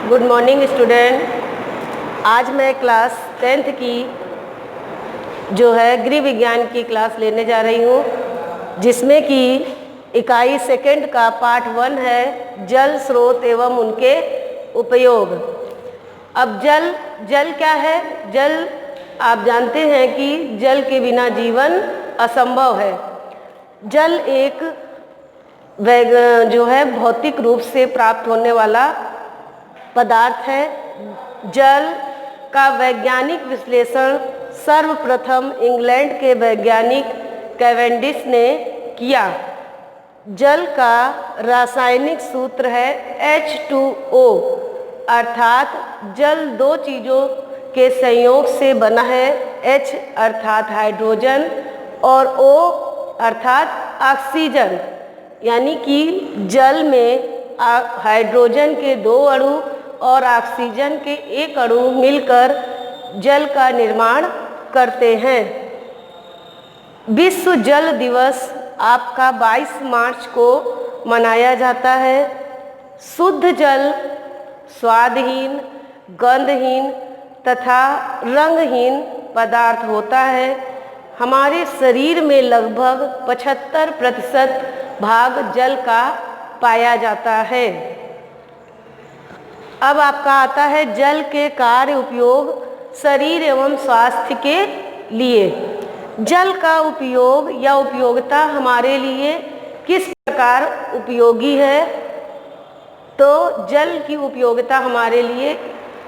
Good morning student. आज मैं class 10th की जो है गृह विज्ञान की क्लास लेने जा रही हूँ, जिसमें कि इकाई सेकंड का पार्ट 1 है जल स्रोत एवं उनके उपयोग। अब जल क्या है? जल आप जानते हैं कि जल के बिना जीवन असंभव है। जल एक जो है भौतिक रूप से प्राप्त होने वाला पदार्थ है। जल का वैज्ञानिक विश्लेषण सर्वप्रथम इंग्लैंड के वैज्ञानिक कैवेंडिश ने किया। जल का रासायनिक सूत्र है H2O, अर्थात जल दो चीज़ों के संयोग से बना है। H अर्थात हाइड्रोजन और O अर्थात ऑक्सीजन, यानी कि जल में हाइड्रोजन के 2 अणु और ऑक्सीजन के 1 अणु मिलकर जल का निर्माण करते हैं। विश्व जल दिवस आपका 22 मार्च को मनाया जाता है। शुद्ध जल स्वादहीन, गंधहीन तथा रंगहीन पदार्थ होता है। हमारे शरीर में लगभग 75% भाग जल का पाया जाता है। अब आपका आता है जल के कार्य उपयोग शरीर एवं स्वास्थ्य के लिए। जल का उपयोग या उपयोगिता हमारे लिए किस प्रकार उपयोगी है? तो जल की उपयोगिता हमारे लिए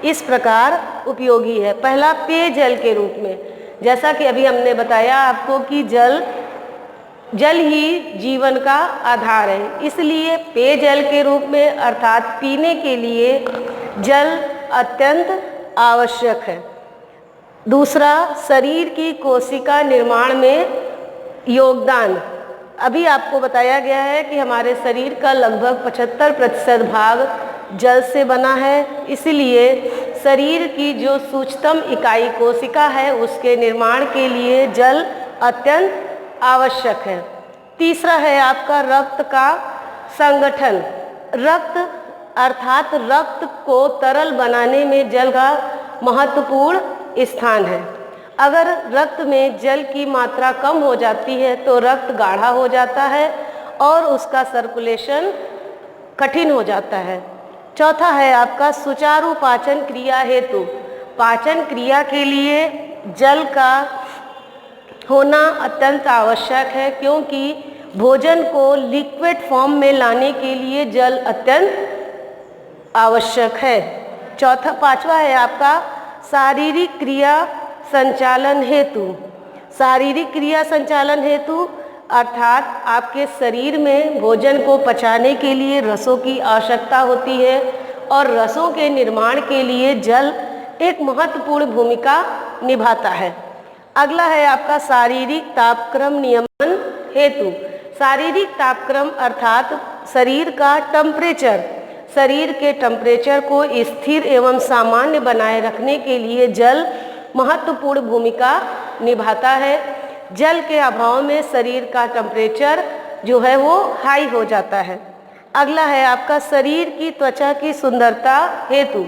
इस प्रकार उपयोगी है। पहला, पेयजल के रूप में, जैसा कि अभी हमने बताया आपको कि जल ही जीवन का आधार है, इसलिए पेयजल के रूप में अर्थात पीने के लिए जल अत्यंत आवश्यक है। दूसरा, शरीर की कोशिका निर्माण में योगदान। अभी आपको बताया गया है कि हमारे शरीर का लगभग 75% भाग जल से बना है, इसलिए शरीर की जो सूक्ष्मतम इकाई कोशिका है उसके निर्माण के लिए जल अत्यंत आवश्यक है। तीसरा है आपका रक्त का संगठन। रक्त अर्थात रक्त को तरल बनाने में जल का महत्वपूर्ण स्थान है। अगर रक्त में जल की मात्रा कम हो जाती है तो रक्त गाढ़ा हो जाता है और उसका सर्कुलेशन कठिन हो जाता है। चौथा है आपका सुचारू पाचन क्रिया हेतु। पाचन क्रिया के लिए जल का होना अत्यंत आवश्यक है, क्योंकि भोजन को लिक्विड फॉर्म में लाने के लिए जल अत्यंत आवश्यक है। पांचवा है आपका शारीरिक क्रिया संचालन हेतु। शारीरिक क्रिया संचालन हेतु अर्थात आपके शरीर में भोजन को पचाने के लिए रसों की आवश्यकता होती है और रसों के निर्माण के लिए जल एक महत्वपूर्ण भूमिका निभाता है। अगला है आपका शारीरिक तापक्रम नियमन हेतु। शारीरिक तापक्रम अर्थात शरीर का टेम्परेचर, शरीर के टेम्परेचर को स्थिर एवं सामान्य बनाए रखने के लिए जल महत्वपूर्ण भूमिका निभाता है। जल के अभाव में शरीर का टेम्परेचर जो है वो हाई हो जाता है। अगला है आपका शरीर की त्वचा की सुंदरता हेतु,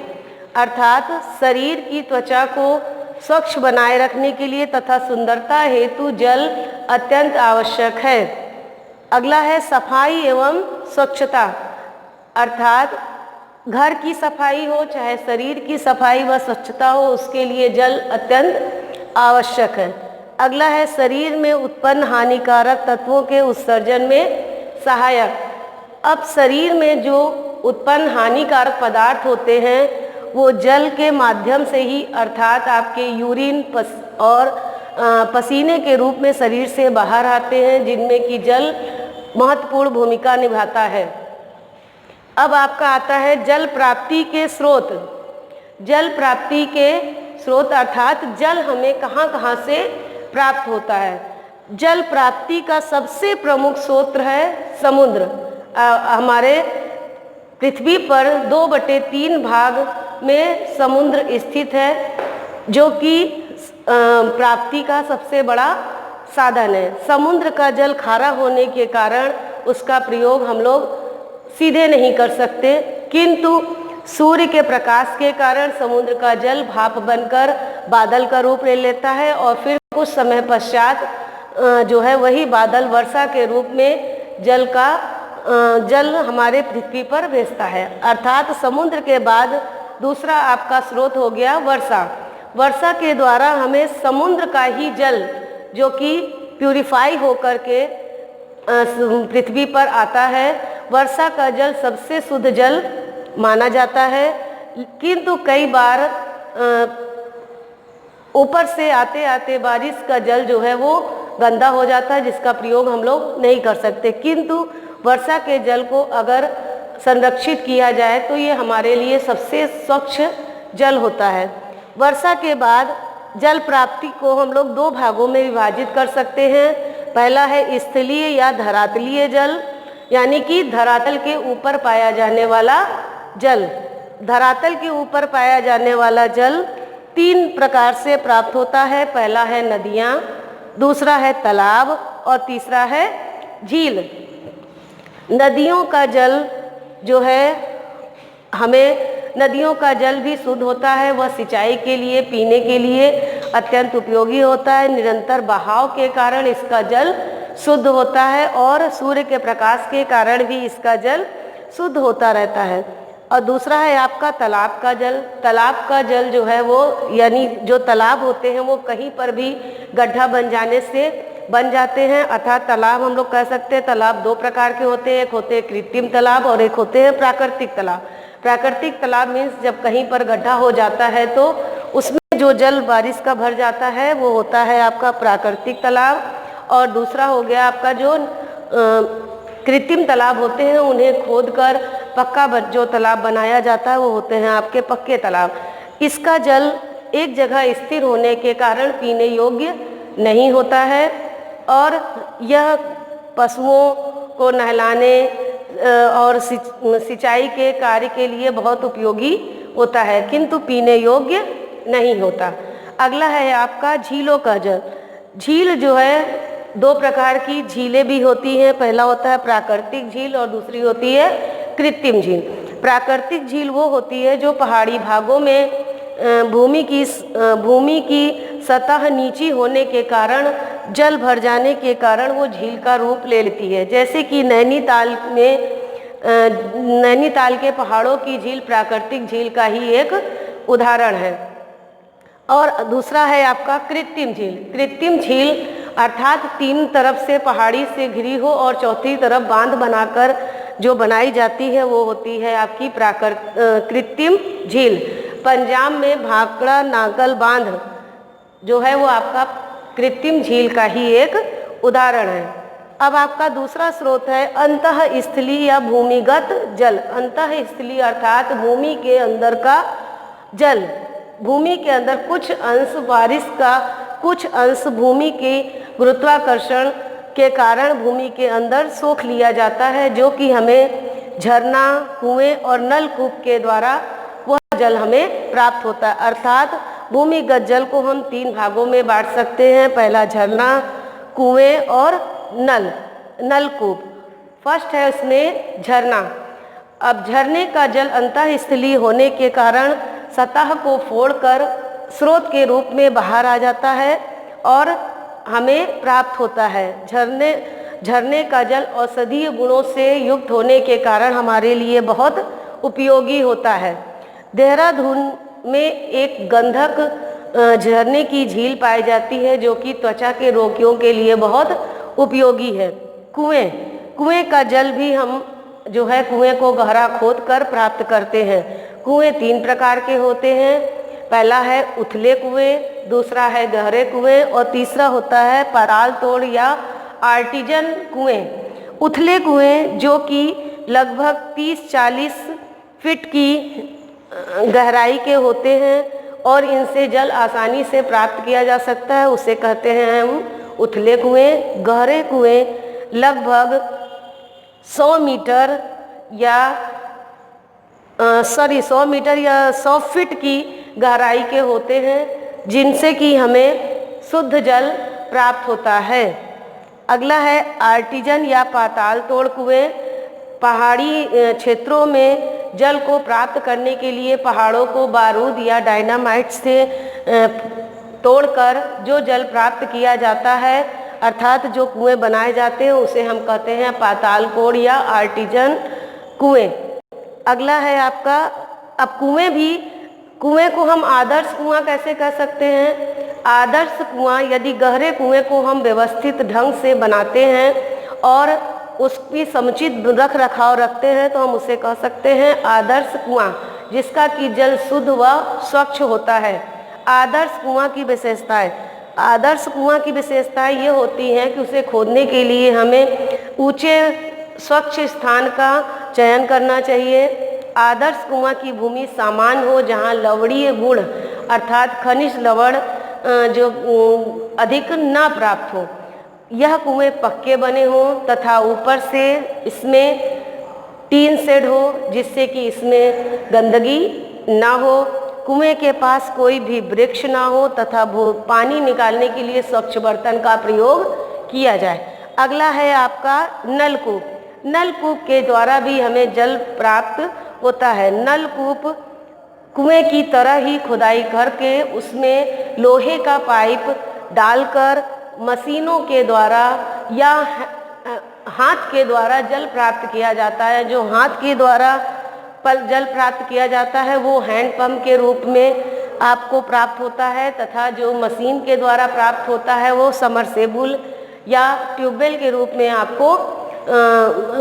अर्थात शरीर की त्वचा को स्वच्छ बनाए रखने के लिए तथा सुंदरता हेतु जल अत्यंत आवश्यक है। अगला है सफाई एवं स्वच्छता, अर्थात घर की सफाई हो चाहे शरीर की सफाई व स्वच्छता हो, उसके लिए जल अत्यंत आवश्यक है। अगला है शरीर में उत्पन्न हानिकारक तत्वों के उत्सर्जन में सहायक। अब शरीर में जो उत्पन्न हानिकारक पदार्थ होते हैं वो जल के माध्यम से ही, अर्थात आपके यूरिन और पसीने के रूप में शरीर से बाहर आते हैं, जिनमें कि जल महत्वपूर्ण भूमिका निभाता है। अब आपका आता है जल प्राप्ति के स्रोत। जल प्राप्ति के स्रोत अर्थात जल हमें कहाँ कहाँ से प्राप्त होता है। जल प्राप्ति का सबसे प्रमुख स्रोत है समुद्र। हमारे पृथ्वी पर 2/3 भाग में समुद्र स्थित है, जो कि प्राप्ति का सबसे बड़ा साधन है। समुद्र का जल खारा होने के कारण उसका प्रयोग हम लोग सीधे नहीं कर सकते, किंतु सूर्य के प्रकाश के कारण समुद्र का जल भाप बनकर बादल का रूप ले लेता है और फिर कुछ समय पश्चात जो है वही बादल वर्षा के रूप में जल हमारे पृथ्वी पर भेजता है। अर्थात समुद्र के बाद दूसरा आपका स्रोत हो गया वर्षा। वर्षा के द्वारा हमें समुद्र का ही जल जो कि प्यूरिफाई होकर के पृथ्वी पर आता है। वर्षा का जल सबसे शुद्ध जल माना जाता है, किंतु कई बार ऊपर से आते आते बारिश का जल जो है वो गंदा हो जाता है, जिसका प्रयोग हम लोग नहीं कर सकते। किंतु वर्षा के जल को अगर संरक्षित किया जाए तो ये हमारे लिए सबसे स्वच्छ जल होता है। वर्षा के बाद जल प्राप्ति को हम लोग दो भागों में विभाजित कर सकते हैं। पहला है स्थलीय या धरातलीय जल, यानी कि धरातल के ऊपर पाया जाने वाला जल। धरातल के ऊपर पाया जाने वाला जल तीन प्रकार से प्राप्त होता है। पहला है नदियाँ, दूसरा है तालाब और तीसरा है झील। नदियों का जल जो है हमें नदियों का जल भी शुद्ध होता है। वह सिंचाई के लिए, पीने के लिए अत्यंत उपयोगी होता है। निरंतर बहाव के कारण इसका जल शुद्ध होता है और सूर्य के प्रकाश के कारण भी इसका जल शुद्ध होता रहता है। और दूसरा है आपका तालाब का जल। तालाब का जल जो है वो, यानी जो तालाब होते हैं वो कहीं पर भी गड्ढा बन जाने से बन जाते हैं। अर्थात तालाब हम लोग कह सकते हैं तालाब दो प्रकार के होते हैं, एक होते हैं कृत्रिम तालाब और एक होते हैं प्राकृतिक तालाब। प्राकृतिक तालाब मीन्स जब कहीं पर गड्ढा हो जाता है तो उसमें जो जल बारिश का भर जाता है वो होता है आपका प्राकृतिक तालाब। और दूसरा हो गया आपका जो कृत्रिम तालाब होते हैं, उन्हें खोदकर पक्का जो तालाब बनाया जाता है वो होते हैं आपके पक्के तालाब। इसका जल एक जगह स्थिर होने के कारण पीने योग्य नहीं होता है और यह पशुओं को नहलाने और सिंचाई के कार्य के लिए बहुत उपयोगी होता है, किंतु पीने योग्य नहीं होता। अगला है आपका झीलों का जल। झील जो है दो प्रकार की झीलें भी होती हैं। पहला होता है प्राकृतिक झील और दूसरी होती है कृत्रिम झील। प्राकृतिक झील वो होती है जो पहाड़ी भागों में भूमि की सतह नीची होने के कारण जल भर जाने के कारण वो झील का रूप ले लेती है। जैसे कि नैनीताल के पहाड़ों की झील प्राकृतिक झील का ही एक उदाहरण है। और दूसरा है आपका कृत्रिम झील। कृत्रिम झील अर्थात तीन तरफ से पहाड़ी से घिरी हो और चौथी तरफ बांध बनाकर जो बनाई जाती है वो होती है आपकी कृत्रिम झील। पंजाब में भाखड़ा नागल बांध जो है वो आपका कृत्रिम झील का ही एक उदाहरण है। अब आपका दूसरा स्रोत है अंतःस्थलीय या भूमिगत जल। अंतःस्थलीय अर्थात भूमि के अंदर का जल। भूमि के अंदर कुछ अंश बारिश का, कुछ अंश भूमि के गुरुत्वाकर्षण के कारण भूमि के अंदर सोख लिया जाता है, जो कि हमें झरना, कुएं और नलकूप के द्वारा वह जल हमें प्राप्त होता है। अर्थात भूमिगत जल को हम तीन भागों में बांट सकते हैं। पहला झरना, कुएं और नलकूप। फर्स्ट है उसमें झरना। अब झरने का जल अंतःस्थलीय होने के कारण सतह को फोड़कर स्रोत के रूप में बाहर आ जाता है और हमें प्राप्त होता है। झरने का जल औषधीय गुणों से युक्त होने के कारण हमारे लिए बहुत उपयोगी होता है। देहरादून में एक गंधक झरने की झील पाई जाती है जो कि त्वचा के रोगियों के लिए बहुत उपयोगी है। कुएं का जल भी हम जो है कुएं को गहरा खोदकर प्राप्त करते हैं। कुएं तीन प्रकार के होते हैं। पहला है उथले कुएं, दूसरा है गहरे कुएं और तीसरा होता है पाताल तोड़ या आर्टिजन कुएं। उथले कुएं जो कि लगभग 30-40 फीट की गहराई के होते हैं और इनसे जल आसानी से प्राप्त किया जा सकता है, उसे कहते हैं हम उथले कुएं। गहरे कुएं लगभग 100 मीटर या 100 फीट की गहराई के होते हैं, जिनसे कि हमें शुद्ध जल प्राप्त होता है। अगला है आर्टिजन या पाताल तोड़ कुएं। पहाड़ी क्षेत्रों में जल को प्राप्त करने के लिए पहाड़ों को बारूद या डायनामाइट से तोड़कर जो जल प्राप्त किया जाता है, अर्थात जो कुएं बनाए जाते हैं, उसे हम कहते हैं पाताल कोड़ या आर्टिजन कुएं। अगला है आपका, अब कुएं को हम आदर्श कुआं कैसे कह सकते हैं? आदर्श कुआं, यदि गहरे कुएं को हम व्यवस्थित ढंग से बनाते हैं और उसकी समुचित रख रखाव रखते हैं तो हम उसे कह सकते हैं आदर्श कुआं, जिसका कि जल शुद्ध व स्वच्छ होता है। आदर्श कुआं की विशेषताएं, आदर्श कुआं की विशेषताएं ये होती हैं कि उसे खोदने के लिए हमें ऊंचे स्वच्छ स्थान का चयन करना चाहिए। आदर्श कुआं की भूमि सामान्य हो, जहां लवणीय गुण अर्थात खनिज लवण जो अधिक न प्राप्त हो। यह कुएं पक्के बने हों तथा ऊपर से इसमें टीन शेड हो, जिससे कि इसमें गंदगी ना हो। कुएं के पास कोई भी वृक्ष ना हो तथा पानी निकालने के लिए स्वच्छ बर्तन का प्रयोग किया जाए। अगला है आपका नलकूप। नलकूप के द्वारा भी हमें जल प्राप्त होता है। नलकूप कुएं की तरह ही खुदाई करके उसमें लोहे का पाइप डालकर मशीनों के द्वारा या हाथ के द्वारा जल प्राप्त किया जाता है। जो हाथ के द्वारा जल प्राप्त किया जाता है वो हैंडपंप के रूप में आपको प्राप्त होता है, तथा जो मशीन के द्वारा प्राप्त होता है वो समरसेबुल या ट्यूबवेल के रूप में आपको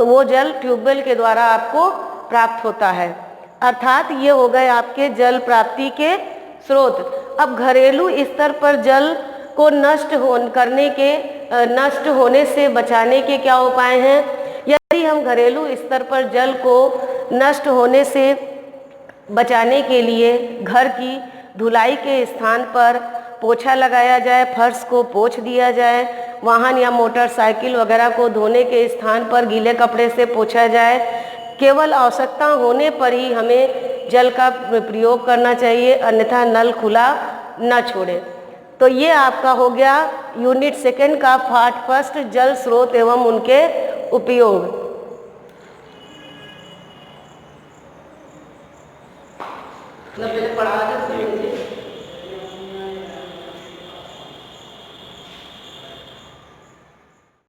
वो जल ट्यूबवेल के द्वारा आपको प्राप्त होता है। अर्थात ये हो गए आपके जल प्राप्ति के स्रोत। अब घरेलू स्तर पर जल को नष्ट होने से बचाने के क्या उपाय हैं? यदि हम घरेलू स्तर पर जल को नष्ट होने से बचाने के लिए घर की धुलाई के स्थान पर पोछा लगाया जाए, फर्श को पोंछ दिया जाए, वाहन या मोटरसाइकिल वगैरह को धोने के स्थान पर गीले कपड़े से पोंछा जाए। केवल आवश्यकता होने पर ही हमें जल का प्रयोग करना चाहिए, अन्यथा नल खुला न छोड़ें। तो ये आपका हो गया यूनिट 2 का पार्ट 1 जल स्रोत एवं उनके उपयोग। पढ़ा